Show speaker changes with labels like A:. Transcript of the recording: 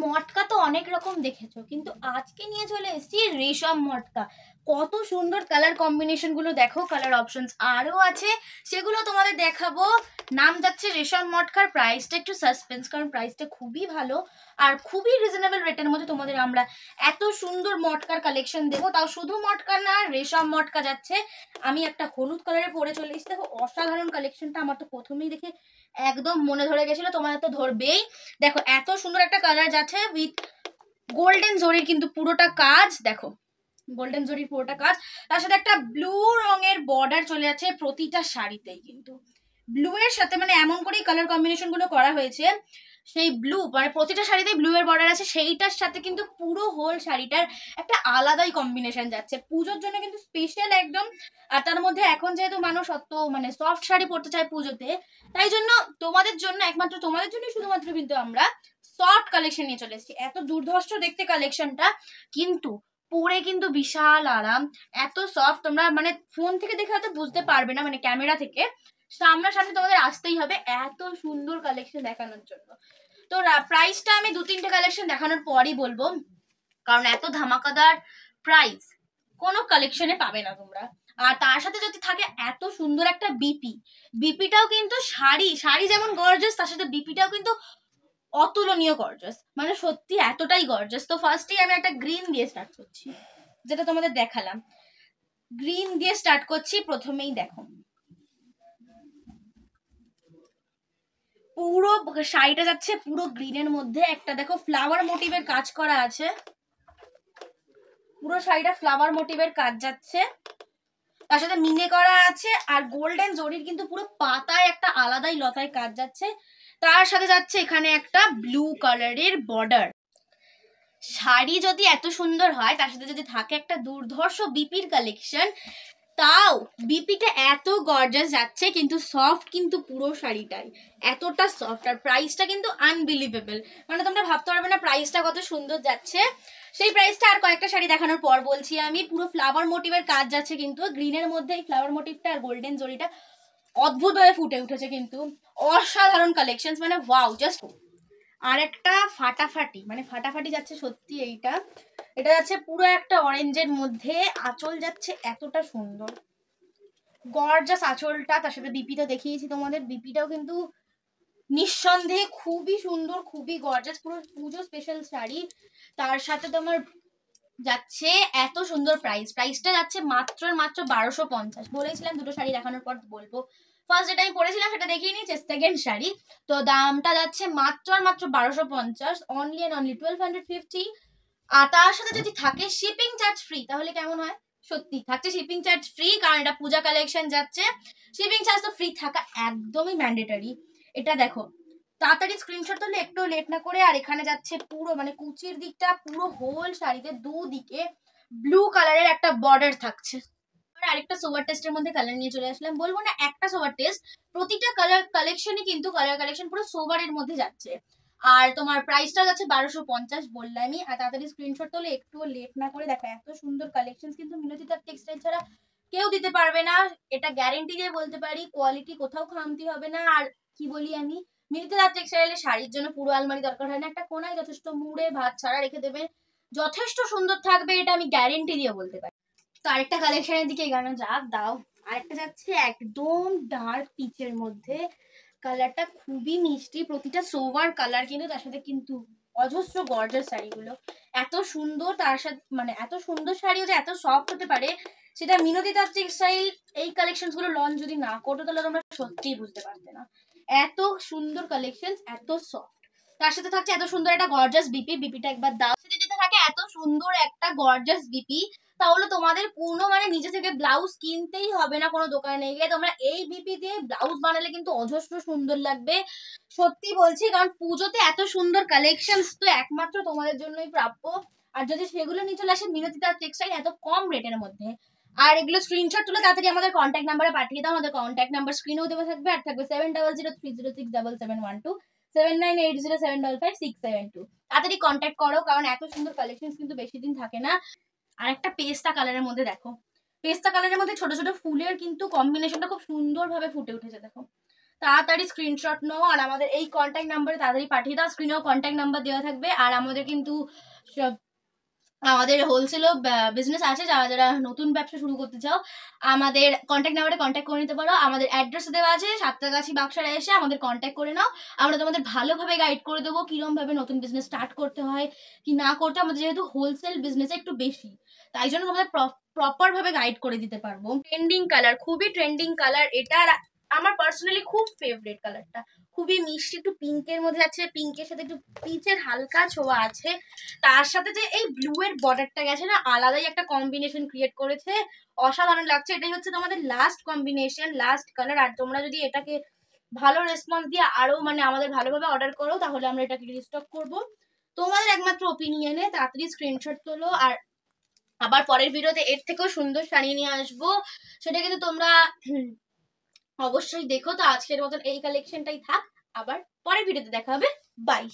A: মটকা তো অনেক রকম দেখেছো, কিন্তু আজকে নিয়ে চলে এসেছি রেশম মটকা। কত সুন্দর কালার কম্বিনেশন গুলো দেখো, কালার অপশনস আরো আছে, সেগুলো তোমাদের দেখাবো। নাম যাচ্ছে রেশম মটকার, প্রাইসটা একটু সাসপেন্স, কারণ প্রাইসটা খুবই ভালো আর খুবই রিজনেবল রেটের মধ্যে তোমাদের আমরা এত সুন্দর মটকার কালেকশন দেবো। তাও শুধু মটকা না, রেশম মটকা যাচ্ছে। আমি একটা হলুদ কালারে পরে চলে এসেছি, দেখো অসাধারণ কালেকশনটা। আমার তো প্রথমেই দেখে একদম মনে ধরে গেছিল, তোমাদের তো ধরবেই। দেখো এত সুন্দর একটা কালার যাচ্ছে উইথ গোল্ডেন জরির কিন্তু পুরোটা কাজ, দেখো গোল্ডেন জরির পুরোটা কাজ, তার সাথে একটা ব্লু রঙের বর্ডার চলে যাচ্ছে প্রতিটা শাড়িতেই। কিন্তু ব্লু এর সাথে মানে এমন করেই কালার কম্বিনেশন গুলো করা হয়েছে, সেই ব্লু মানে প্রতিটা শাড়িতে ব্লু এর বর্ডার আছে, সেইটার সাথে কিন্তু পুরো হোল শাড়িটার একটা আলাদাই কম্বিনেশন যাচ্ছে। পুজোর জন্য কিন্তু স্পেশাল একদম। আর তার মধ্যে এখন যেহেতু মানুষ অত মানে সফট শাড়ি পরতে চায় পুজোতে, তাই জন্য তোমাদের জন্য, একমাত্র তোমাদের জন্য শুধুমাত্র কিন্তু আমরা সফট কালেকশন নিয়ে চলে এসেছি। এত দুর্ধর্ষ দেখতে কালেকশনটা, কিন্তু পরে কিন্তু বিশাল আরাম, এত সফট। তোমরা মানে ফোন থেকে দেখে হয়তো বুঝতে পারবে না, মানে ক্যামেরা থেকে সামনাসামনি তোমাদের আসতেই হবে এত সুন্দর কালেকশন দেখানোর জন্য। তো প্রাইসটা আমি 2-3টে কালেকশন দেখানোর পরই বলবো, কারণ এত ধামাকাদার প্রাইস কোনো কালেকশনে পাবে না তোমরা। আর তার সাথে যদি থাকে এত সুন্দর একটা বিপিটাও কিন্তু শাড়ি শাড়ি যেমন গর্জাস, তার সাথে বিপিটাও কিন্তু অতুলনীয় গর্জাস, মানে সত্যি এতটাই গর্জাস। তো ফার্স্টেই আমি একটা গ্রিন দিয়ে স্টার্ট করছি, যেটা তোমাদের দেখালাম। গ্রিন দিয়ে স্টার্ট করছি, প্রথমেই দেখো পুরো শাড়িটা যাচ্ছে পুরো গ্রিনের মধ্যে। একটা দেখো ফ্লাওয়ার মোটিভের কাজ করা আছে, পুরো শাড়িটা ফ্লাওয়ার মোটিভের কাজ যাচ্ছে, তার সাথে মিনে করা আছে। আর গোল্ডেন জরির কিন্তু পুরো পাতায় একটা আলাদাই লতায় কাজ যাচ্ছে। তার সাথে যাচ্ছে এখানে একটা ব্লু কালারের বর্ডার। শাড়ি যদি এত সুন্দর হয়, তার সাথে যদি থাকে একটা দুর্ধর্ষ বিপির কালেকশন, তাও বিপিটা এত গর্জাস যাচ্ছে, কিন্তু সফট কিন্তু পুরো শাড়িটাই এতটা সফট। আর প্রাইসটা কিন্তু আনবিলিভেবল, মানে তোমরা ভাবতে পারবে না প্রাইসটা কত সুন্দর যাচ্ছে। সেই প্রাইসটা আর কয়েকটা শাড়ি দেখানোর পর বলছি আমি। পুরো ফ্লাওয়ার মোটিভের কাজ যাচ্ছে, কিন্তু গ্রিনের মধ্যে এই ফ্লাওয়ার মোটিভটা আর গোল্ডেন জরিটা অদ্ভুতভাবে ফুটে উঠেছে, কিন্তু অসাধারণ কালেকশন, মানে ওয়াও জাস্ট। আর একটা ফাটাফাটি, মানে ফাটাফাটি যাচ্ছে সত্যি। এটা যাচ্ছে পুরো একটা অরেঞ্জের মধ্যে, আঁচল যাচ্ছে এতটা সুন্দর গর্জাস আঁচলটা। তার সাথে বিপিটা দেখিয়েছি তোমাদের, বিপিটাও কিন্তু নিঃসন্দেহে খুবই সুন্দর, খুবই গর্জাস, পুরো পুজো স্পেশাল শাড়ি। তার সাথে তোমার যাচ্ছে এত সুন্দর প্রাইসটা যাচ্ছে মাত্র 1250। বলেছিলাম দুটো শাড়ি দেখানোর পর বলবো। ফার্স্ট যেটা আমি পরেছিলাম সেটা দেখিয়ে নিচ্ছে, সেকেন্ড শাড়ি। তো দামটা যাচ্ছে মাত্র 1250, অনলি অ্যান্ড অনলি 1250। আর তার সাথে যদি থাকে শিপিং চার্জ ফ্রি, তাহলে কেমন হয়? সত্যি থাকছে শিপিং চার্জ ফ্রি, কারণ এটা পূজা কালেকশন যাচ্ছে। শিপিং চার্জ তো ফ্রি থাকা একদমই ম্যান্ডেটরি। এটা দেখো, তাড়াতাড়ি স্ক্রিনশট তুলে একটু লেট না করে। আর এখানে যাচ্ছে পুরো মানে কুচির দিকটা পুরো হোল শাড়িতে দুদিকে ব্লু কালারের একটা বর্ডার থাকছে। আরেকটা সোভার টেস্টের মধ্যে কালার নিয়ে চলে আসলাম, বলবো না একটা সোভার টেস্ট, প্রতিটা কালার কালেকশনই কিন্তু কালার কালেকশন পুরো সোভারের মধ্যে যাচ্ছে। আর তোমার প্রাইসটা যাচ্ছে 1250 বললামই। আর তাড়াতাড়ি স্ক্রিনশট তোলে একটু লেট না করে। দেখো এত সুন্দর কালেকশন কিন্তু মিনতি তাঁত টেক্সটাইল ছাড়া কেউ দিতে পারবে না, এটা গ্যারেন্টি দিয়ে বলতে পারি। কোয়ালিটি কোথাও খামতি হবে না। আর কি বলি আমি, মিনতি তাঁত টেক্সটাইলের শাড়ির জন্য পুরো আলমারি দরকার হয় না, একটা কোনায় যথেষ্ট মুড়ে ভাত ছাড়া রেখে দেবে, যথেষ্ট সুন্দর থাকবে, এটা আমি গ্যারেন্টি দিয়ে বলতে পারি। তো আরেকটা কালেকশনের দিকে এগানো যাক, দাও। আরেকটা যাচ্ছে একদম ডার্ক পিচের মধ্যে, কালারটা খুবই মিষ্টি, প্রতিটা সোভার কালার কিন্তু, তার সাথে কিন্তু অজস্র গর্জাস শাড়িগুলো এত সুন্দর। তার সাথে মানে এত সুন্দর শাড়িও যে এত সফট হতে পারে, সেটা মিনতি তাঁত টেক্সটাইল এই কালেকশন গুলো লঞ্চ যদি না করতো, তাহলে তোমরা সত্যিই বুঝতে পারতে না। এত সুন্দর কালেকশন, এত সফট, তার সাথে থাকছে এত সুন্দর একটা গর্জাস বিপিটা একবার দাও। সাথে যেতে থাকে এত সুন্দর একটা গর্জাস বিপি, তাহলে তোমাদের কোনো মানে নিজে থেকে ব্লাউজ কিনতেই হবে না, কোনো দোকানে গিয়ে তোমরা এই বিপি দিয়ে ব্লাউজ বানালে কিন্তু অজস্র সুন্দর লাগবে, সত্যি বলছি। কারণ পুজোতে এত সুন্দর কালেকশনস তো একমাত্র তোমাদের জন্যই প্রাপ্য। আর যদি সেগুলো নিয়ে চলে আসে মিনতি তাঁত টেক্সটাইল এত কম রেটের মধ্যে, আর এগুলো স্ক্রিনশট তুলে তাড়াতাড়ি আমাদের কন্ট্যাক্ট নাম্বারে পাঠিয়ে দাও। আমাদের কন্ট্যাক্ট নাম্বার স্ক্রিনেও দেওয়া থাকবে, আর থাকবে 7003067712, 7980755672। তাড়াতাড়ি কন্ট্যাক্ট করো, কারণ এত সুন্দর কালেকশন কিন্তু বেশি দিন থাকে না। আর একটা পেস্তা কালারের মধ্যে দেখো, পেস্তা কালারের মধ্যে ছোট ছোট ফুলের কিন্তু কম্বিনেশনটা খুব সুন্দরভাবে ফুটে উঠেছে। দেখো তাড়াতাড়ি স্ক্রিনশট নাও আর আমাদের এই কন্ট্যাক্ট নাম্বারে তাড়াতাড়ি পাঠিয়ে দাও। স্ক্রিনেও কন্ট্যাক্ট নাম্বার দেওয়া থাকবে। আর আমাদের কিন্তু আমাদের হোলসেলও বিজনেস আছে, যারা যারা নতুন ব্যবসা শুরু করতে চাও আমাদের কন্ট্যাক্ট নাম্বারে কন্ট্যাক্ট করে নিতে পারো। আমাদের অ্যাড্রেস দেওয়া আছে, সাতটাগাছি বাক্সারে এসে আমাদের কন্ট্যাক্ট করে নাও। আমরা তোমাদের ভালোভাবে গাইড করে দেবো কিরকম ভাবে নতুন বিজনেস স্টার্ট করতে হয় কি না করতে। আমাদের যেহেতু হোলসেল বিজনেস একটু বেশি, তাই জন্য তোমাদের প্রপার ভাবে গাইড করে দিতে পারবো। ট্রেন্ডিং কালার, খুবই ট্রেন্ডিং কালার এটা। আমার পার্সোনালি খুব ফেভারিট কালারটা, খুবই মিষ্টি, একটু পিঙ্কের মধ্যে আছে, পিঙ্কের সাথে একটু পিচের হালকা ছোঁয়া আছে। তার সাথে যে এই ব্লু এর বর্ডারটা গেছে না, আলাদাই একটা কম্বিনেশন ক্রিয়েট করেছে, অসাধারণ লাগছে। এটাই হচ্ছে তোমাদের লাস্ট কম্বিনেশন, লাস্ট কালার। আর তোমরা যদি এটাকে ভালো রেসপন্স দিয়ে আরো মানে আমাদের ভালোভাবে অর্ডার করো, তাহলে আমরা এটাকে রিস্টক করব। তোমাদের একমাত্র ওপিনিয়নে তাড়াতাড়ি স্ক্রিনশট তোলো, আর আবার পরের ভিডিওতে এর থেকেও সুন্দর শাড়ি নিয়ে আসবো, সেটা কিন্তু তোমরা অবশ্যই দেখো। তো আজকের মতন এই কালেকশনটাই থাক, আবার পরের ভিডিওতে দেখা হবে। বাই।